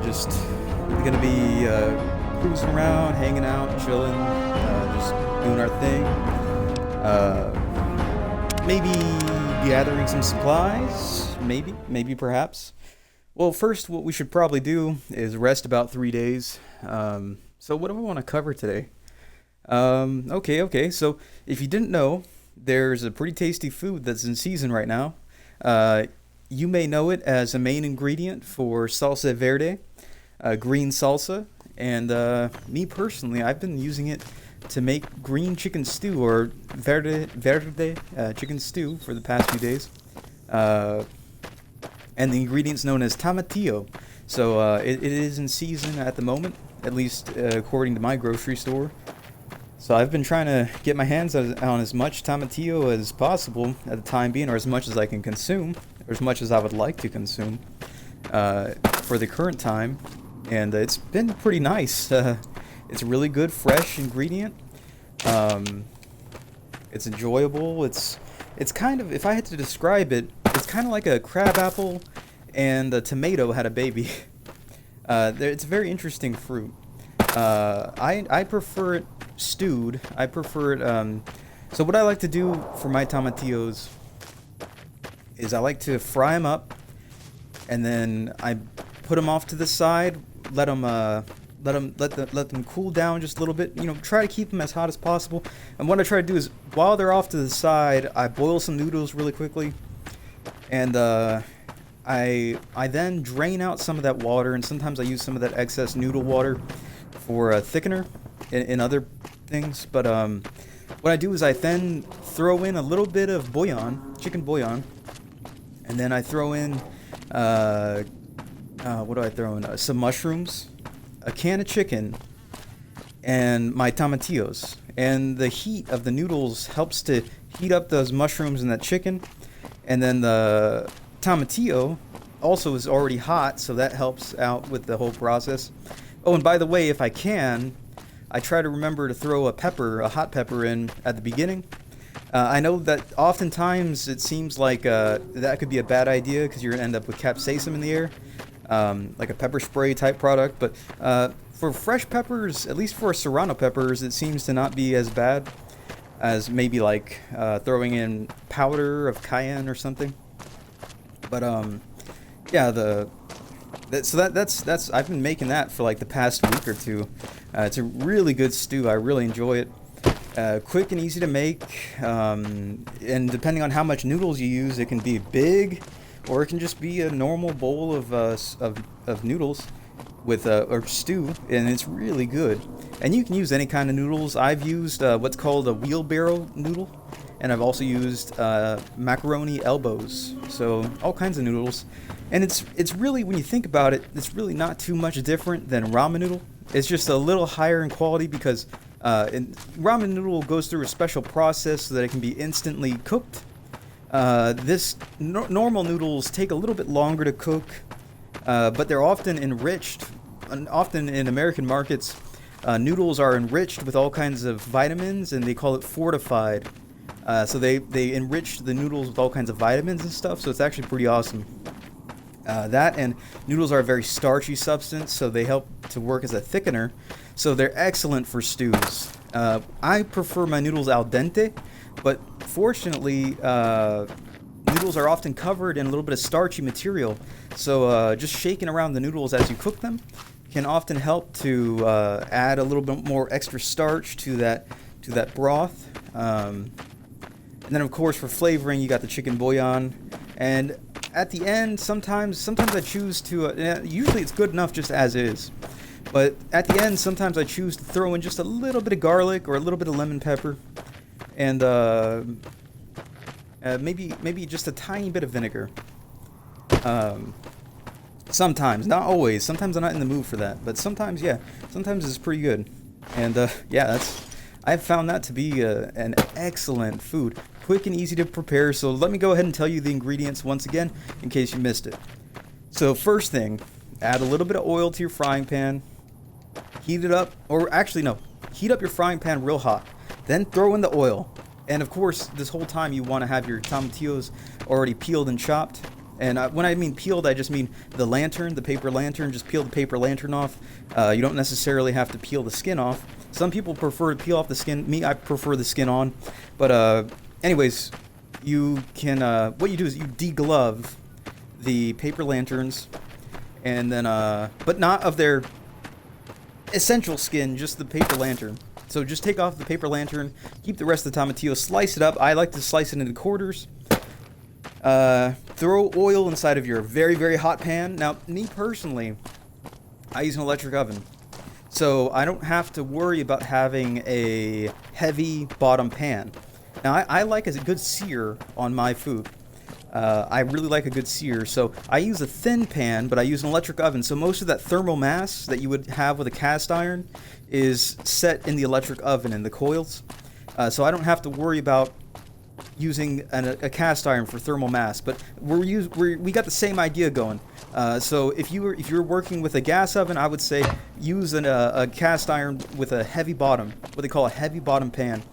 Just gonna be cruising around, hanging out, chilling, just doing our thing. Maybe gathering some supplies. Maybe perhaps. Well, first, what we should probably do is rest about 3 days. So, what do I want to cover today? Okay. So, if you didn't know, there's a pretty tasty food that's in season right now. Uh, you may know it as a main ingredient for salsa verde, green salsa, and me personally, I've been using it to make green chicken stew or verde chicken stew for the past few days. Uh, and the ingredient's known as tomatillo. So it is in season at the moment, at least according to my grocery store. So I've been trying to get my hands on as much tomatillo as possible at the time being, or as much as I can consume, or as much as I would like to consume for the current time. And it's been pretty nice. It's a really good, fresh ingredient. It's enjoyable. It's kind of, if I had to describe it, it's kind of like a crab apple and a tomato had a baby. It's a very interesting fruit. I prefer it stewed. I prefer it. So what I like to do for my tomatillos is I like to fry them up, and then I put them off to the side. Let them cool down just a little bit. Try to keep them as hot as possible. And what I try to do is, while they're off to the side, I boil some noodles really quickly, and I then drain out some of that water, and sometimes I use some of that excess noodle water for a thickener in other things. But what I do is I then throw in a little bit of bouillon, chicken bouillon, and then I throw in what do I throw in? Some mushrooms, a can of chicken, and my tomatillos. And the heat of the noodles helps to heat up those mushrooms and that chicken. And then the tomatillo also is already hot, so that helps out with the whole process. Oh, and by the way, if I can, I try to remember to throw a hot pepper in at the beginning. I know that oftentimes it seems like that could be a bad idea because you're going to end up with capsaicin in the air, like a pepper spray type product. But for fresh peppers, at least for serrano peppers, it seems to not be as bad as maybe like throwing in powder of cayenne or something. But yeah, that's I've been making that for like the past week or two. It's a really good stew. I really enjoy it. Quick and easy to make, and depending on how much noodles you use, it can be big, or it can just be a normal bowl of noodles with or stew, and it's really good. And you can use any kind of noodles. I've used what's called a wheelbarrow noodle, and I've also used macaroni elbows, so all kinds of noodles. And it's really, when you think about it, it's really not too much different than ramen noodle. It's just a little higher in quality because ramen noodle goes through a special process so that it can be instantly cooked. Normal noodles take a little bit longer to cook, but they're often enriched. And often in American markets, noodles are enriched with all kinds of vitamins, and they call it fortified. So they enrich the noodles with all kinds of vitamins and stuff, so it's actually pretty awesome. That and noodles are a very starchy substance, so they help to work as a thickener. So they're excellent for stews. I prefer my noodles al dente, but fortunately, noodles are often covered in a little bit of starchy material. So just shaking around the noodles as you cook them can often help to add a little bit more extra starch to that broth. And then, of course, for flavoring, you got the chicken bouillon. And at the end, sometimes I choose to. Usually, it's good enough just as is. But at the end, sometimes I choose to throw in just a little bit of garlic or a little bit of lemon pepper, and maybe just a tiny bit of vinegar. Sometimes, not always. Sometimes I'm not in the mood for that, but sometimes, yeah. Sometimes it's pretty good. And yeah, I've found that to be an excellent food. Quick and easy to prepare, so let me go ahead and tell you the ingredients once again, in case you missed it. So first thing, add a little bit of oil to your frying pan. Heat it up, or actually no, heat up your frying pan real hot. Then throw in the oil. And of course, this whole time you want to have your tomatillos already peeled and chopped. And when I mean peeled, I just mean the lantern, the paper lantern. Just peel the paper lantern off. You don't necessarily have to peel the skin off. Some people prefer to peel off the skin. Me, I prefer the skin on. But anyways, you can. What you do is you deglove the paper lanterns, and then but not of their essential skin, just the paper lantern. So just take off the paper lantern, keep the rest of the tomatillo, slice it up. I like to slice it into quarters. Throw oil inside of your very, very hot pan. Now, me personally, I use an electric oven. So I don't have to worry about having a heavy bottom pan. Now, I like a good sear on my food. I really like a good sear, so I use a thin pan, but I use an electric oven. So most of that thermal mass that you would have with a cast iron is set in the electric oven in the coils. So I don't have to worry about using a cast iron for thermal mass. But we got the same idea going. So if you're working with a gas oven, I would say use a cast iron with a heavy bottom, what they call a heavy bottom pan,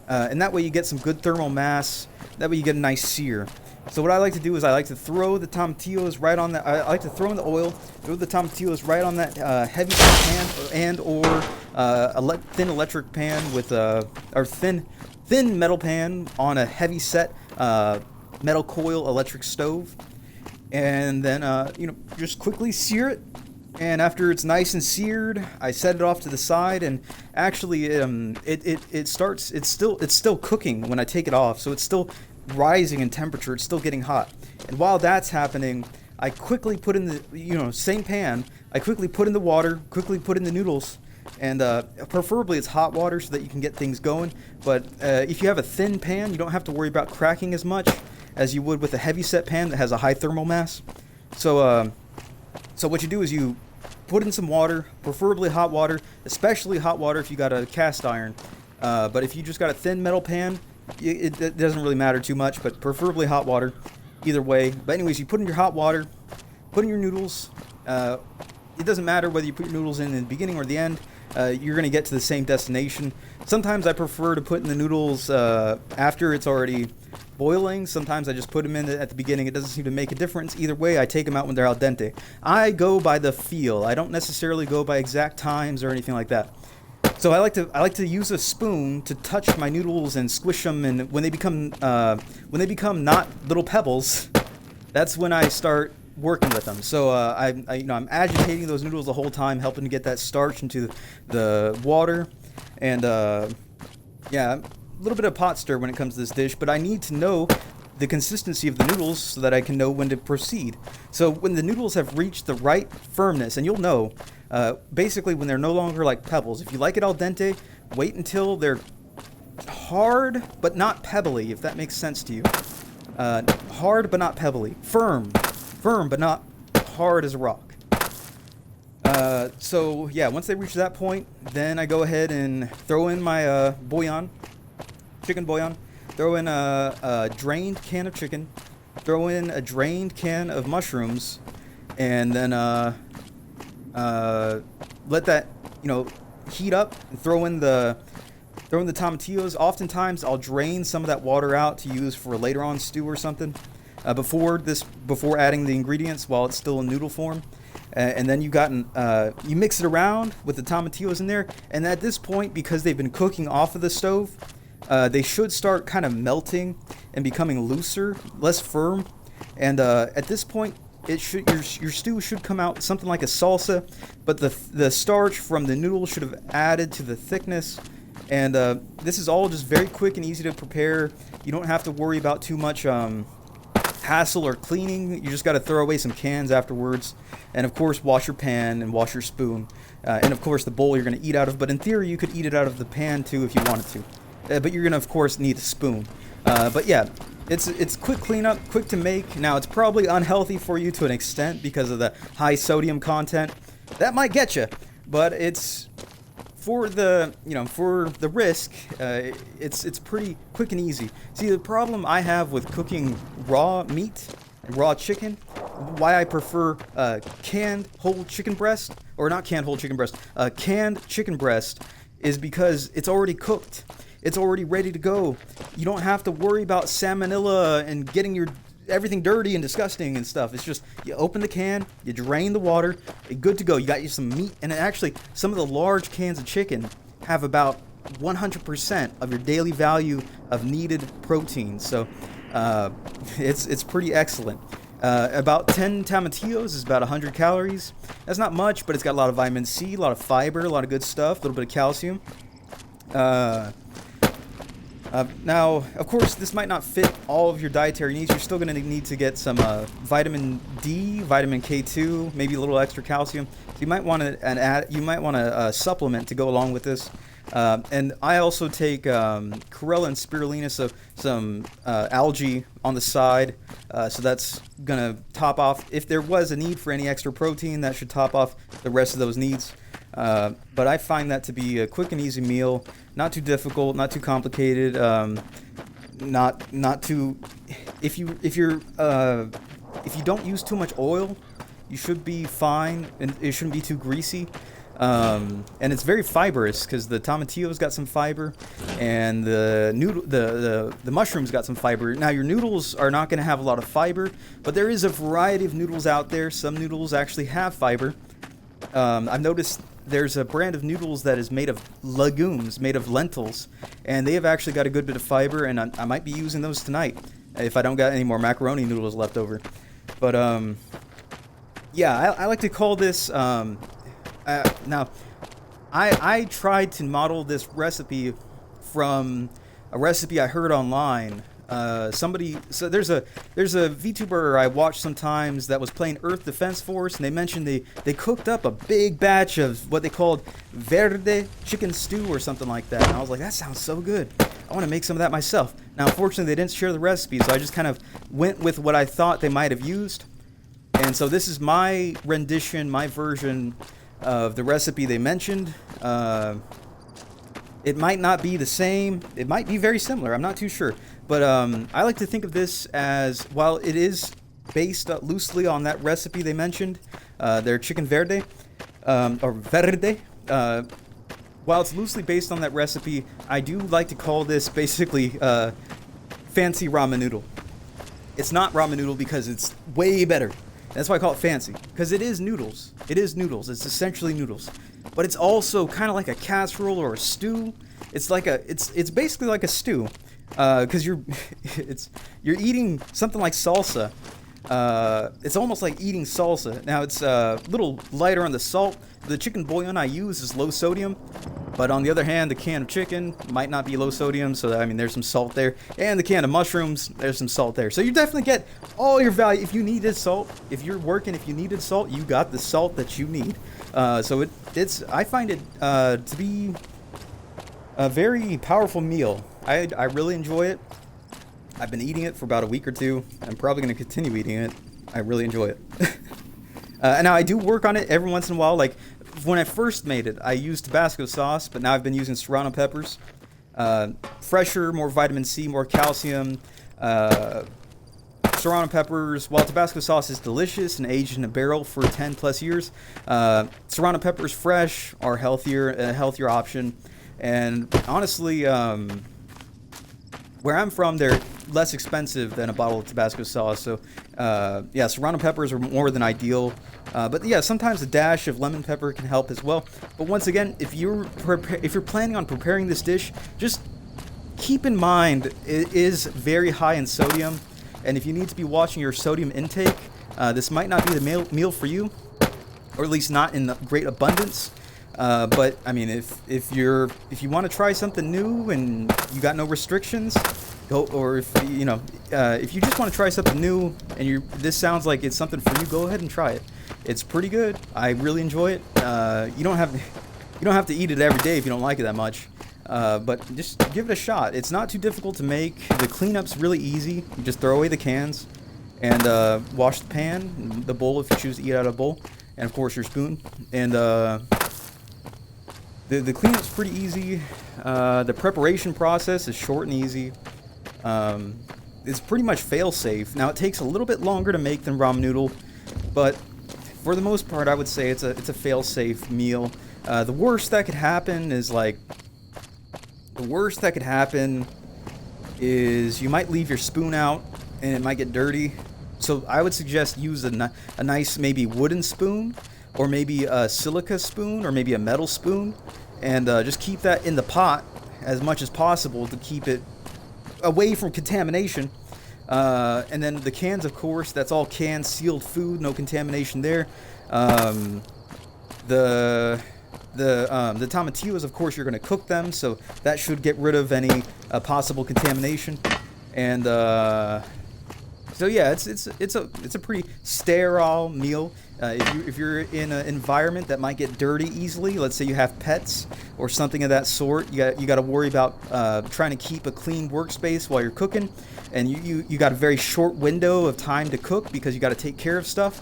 and that way you get some good thermal mass. That way you get a nice sear. So what I like to do is I like to throw the tomatillos right on that. I like to throw in the oil, throw the tomatillos right on that heavy pan and or thin electric pan with or thin metal pan on a heavy set metal coil electric stove, and then just quickly sear it. And after it's nice and seared, I set it off to the side, and actually it's still cooking when I take it off, so it's still rising in temperature. It's still getting hot. And while that's happening, I quickly put in the same pan. I quickly put in the water, quickly put in the noodles, and preferably it's hot water so that you can get things going. But if you have a thin pan, you don't have to worry about cracking as much as you would with a heavy set pan that has a high thermal mass. So what you do is you put in some water, preferably hot water, especially hot water if you got a cast iron. But if you just got a thin metal pan, it doesn't really matter too much, but preferably hot water, either way. But anyways, you put in your hot water, put in your noodles. It doesn't matter whether you put your noodles in the beginning or the end. You're going to get to the same destination. Sometimes I prefer to put in the noodles after it's already boiling. Sometimes I just put them in at the beginning. It doesn't seem to make a difference. Either way, I take them out when they're al dente. I go by the feel. I don't necessarily go by exact times or anything like that. So I like to use a spoon to touch my noodles and squish them, and when they become not little pebbles, that's when I start working with them. So I'm agitating those noodles the whole time, helping to get that starch into the water, and a little bit of pot stir when it comes to this dish. But I need to know the consistency of the noodles so that I can know when to proceed. So when the noodles have reached the right firmness, and you'll know basically when they're no longer like pebbles. If you like it al dente, wait until they're hard but not pebbly, if that makes sense to you. Hard but not pebbly. Firm but not hard as a rock. So yeah, once they reach that point, then I go ahead and throw in my bouillon, chicken bouillon. Throw in a drained can of chicken. Throw in a drained can of mushrooms, and then let that heat up. And throw in the tomatillos. Oftentimes, I'll drain some of that water out to use for a later on stew or something. Before adding the ingredients while it's still in noodle form. And then you mix it around with the tomatillos in there. And at this point, because they've been cooking off of the stove, they should start kind of melting and becoming looser, less firm. And at this point, your stew should come out something like a salsa, but the starch from the noodles should have added to the thickness. And this is all just very quick and easy to prepare. You don't have to worry about too much hassle or cleaning. You just got to throw away some cans afterwards, and of course wash your pan and wash your spoon, and of course the bowl you're going to eat out of. But in theory, you could eat it out of the pan too if you wanted to. But you're going to, of course, need a spoon. But yeah, it's quick cleanup, quick to make. Now, it's probably unhealthy for you to an extent because of the high sodium content. That might get you, but it's for the risk. It's pretty quick and easy. See, the problem I have with cooking raw meat and raw chicken, why I prefer canned whole chicken breast, or not canned whole chicken breast, canned chicken breast, is because it's already cooked. It's already ready to go. You don't have to worry about salmonella and getting your everything dirty and disgusting and stuff. It's just you open the can, you drain the water, you're good to go. You got you some meat, and actually some of the large cans of chicken have about 100% of your daily value of needed protein. So it's pretty excellent. About 10 tomatillos is about 100 calories. That's not much, but it's got a lot of vitamin C, a lot of fiber, a lot of good stuff, a little bit of calcium. Now, of course, this might not fit all of your dietary needs. You're still going to need to get some vitamin D, vitamin K2, maybe a little extra calcium. So you might want to supplement to go along with this. And I also take chlorella and spirulina, so some algae on the side. So that's going to top off. If there was a need for any extra protein, that should top off the rest of those needs. But I find that to be a quick and easy meal, not too difficult, not too complicated, not too. If you don't use too much oil, you should be fine, and it shouldn't be too greasy. And it's very fibrous because the tomatillo's got some fiber, and the mushrooms got some fiber. Now your noodles are not going to have a lot of fiber, but there is a variety of noodles out there. Some noodles actually have fiber. I've noticed there's a brand of noodles that is made of legumes, made of lentils, and they have actually got a good bit of fiber, and I might be using those tonight if I don't got any more macaroni noodles left over. But yeah, I like to call this. Now, I tried to model this recipe from a recipe I heard online. So there's a VTuber I watch sometimes that was playing Earth Defense Force, and they mentioned they cooked up a big batch of what they called verde chicken stew or something like that. And I was like, that sounds so good. I want to make some of that myself. Now, unfortunately, they didn't share the recipe, so I just kind of went with what I thought they might have used. And so this is my rendition, my version of the recipe they mentioned. It might not be the same. It might be very similar. I'm not too sure. But I like to think of this as, while it is based loosely on that recipe they mentioned, their chicken verde, or verde, while it's loosely based on that recipe, I do like to call this basically fancy ramen noodle. It's not ramen noodle because it's way better. That's why I call it fancy, because it is noodles. It is noodles. It's essentially noodles, but it's also kind of like a casserole or a stew. It's like it's basically like a stew, because you're eating something like salsa. It's almost like eating salsa. Now it's a little lighter on the salt. The chicken bouillon I use is low sodium, but on the other hand, the can of chicken might not be low sodium, so I mean there's some salt there. And the can of mushrooms, there's some salt there. So you definitely get all your value. If you needed salt, if you're working, if you needed salt, you got the salt that you need. So I find it to be a very powerful meal. I really enjoy it. I've been eating it for about a week or two. I'm probably going to continue eating it. I really enjoy it. And now I do work on it every once in a while. Like when I first made it, I used Tabasco sauce, but now I've been using serrano peppers. Fresher, more vitamin C, more calcium. Serrano peppers, while Tabasco sauce is delicious and aged in a barrel for 10 plus years, serrano peppers fresh are a healthier option. And honestly, where I'm from, they're less expensive than a bottle of Tabasco sauce. So, yeah, serrano peppers are more than ideal. But yeah, sometimes a dash of lemon pepper can help as well. But once again, if you're planning on preparing this dish, just keep in mind it is very high in sodium. And if you need to be watching your sodium intake, this might not be the meal for you, or at least not in great abundance. But I mean, if you want to try something new and you got no restrictions, go. Or if you just want to try something new and this sounds like it's something for you, go ahead and try it. It's pretty good. I really enjoy it. You don't have to eat it every day if you don't like it that much. But just give it a shot. It's not too difficult to make. The cleanup's really easy. You just throw away the cans and wash the pan, the bowl if you choose to eat out of a bowl, and of course your spoon. And the cleanup's pretty easy. The preparation process is short and easy. It's pretty much fail-safe. Now it takes a little bit longer to make than ramen noodle, but for the most part, I would say it's a fail-safe meal. The worst that could happen is you might leave your spoon out and it might get dirty. So I would suggest use a nice maybe wooden spoon, or maybe a silica spoon, or maybe a metal spoon, and just keep that in the pot as much as possible to keep it away from contamination. And then the cans, of course, that's all canned, sealed food, no contamination there. Um, the the tomatillos, of course, you're going to cook them, so that should get rid of any possible contamination. And so yeah, it's a pretty sterile meal. If you're in an environment that might get dirty easily, let's say you have pets or something of that sort, you got to worry about trying to keep a clean workspace while you're cooking, and you got a very short window of time to cook because you got to take care of stuff.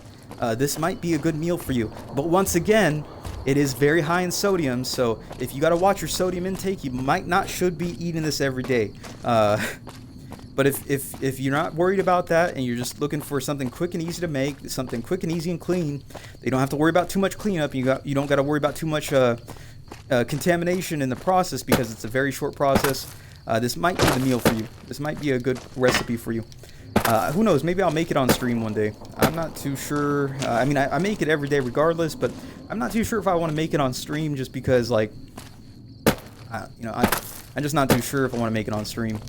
This might be a good meal for you. But once again, it is very high in sodium, so if you got to watch your sodium intake, you might not should be eating this every day. But if you're not worried about that and you're just looking for something quick and easy to make, something quick and easy and clean, you don't have to worry about too much cleanup. You don't got to worry about too much contamination in the process because it's a very short process. This might be the meal for you. This might be a good recipe for you. Who knows? Maybe I'll make it on stream one day. I'm not too sure. I mean, I make it every day regardless, but I'm not too sure if I want to make it on stream just because, like, I'm just not too sure if I want to make it on stream.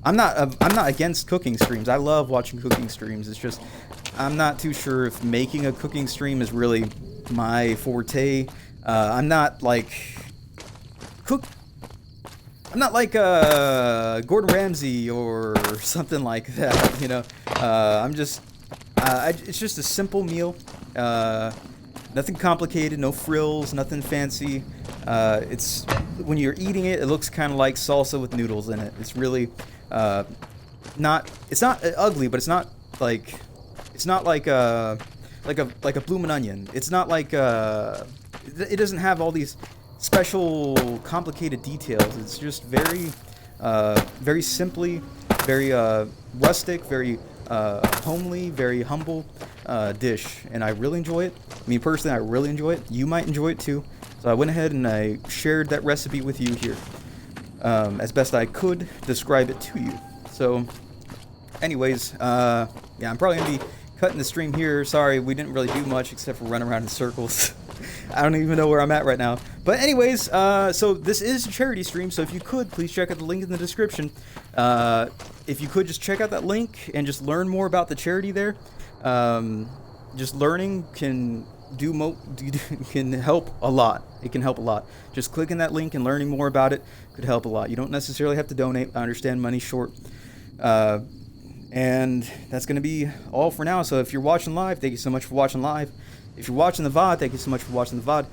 I'm not against cooking streams. I love watching cooking streams. It's just I'm not too sure if making a cooking stream is really my forte. I'm not like Gordon Ramsay or something like that. It's just a simple meal. Nothing complicated, no frills, nothing fancy. It's when you're eating it, it looks kind of like salsa with noodles in it. It's really not. It's not ugly, but it's not like a bloomin' onion. It's not like it doesn't have all these special complicated details. It's just very very simply, very rustic, very homely, very humble dish, and I really enjoy it. I mean, personally, I really enjoy it. You might enjoy it too. So I went ahead and I shared that recipe with you here as best I could describe it to you. So anyways, yeah, I'm probably gonna be cutting the stream here. Sorry, we didn't really do much except for run around in circles. I don't even know where I'm at right now. But anyways, so this is a charity stream, so if you could, please check out the link in the description. If you could just check out that link and just learn more about the charity there. Just learning can can help a lot. It can help a lot. Just clicking that link and learning more about it could help a lot. You don't necessarily have to donate. I understand money's short. And that's going to be all for now. So if you're watching live, thank you so much for watching live. If you're watching the VOD, thank you so much for watching the VOD.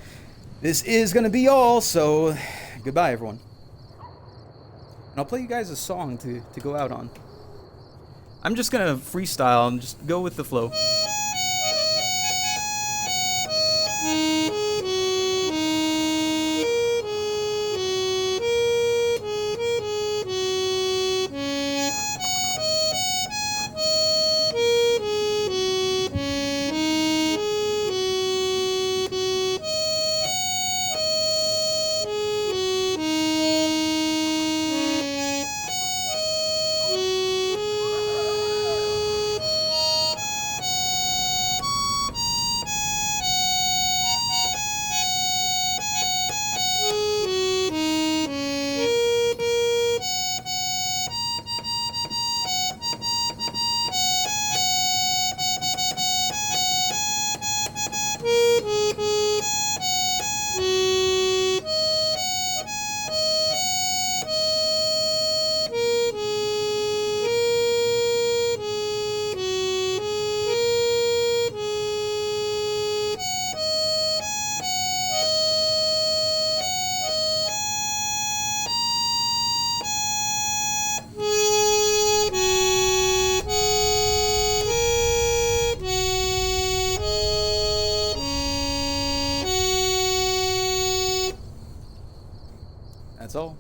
This is going to be all, so goodbye, everyone. And I'll play you guys a song to go out on. I'm just going to freestyle and just go with the flow. That's all.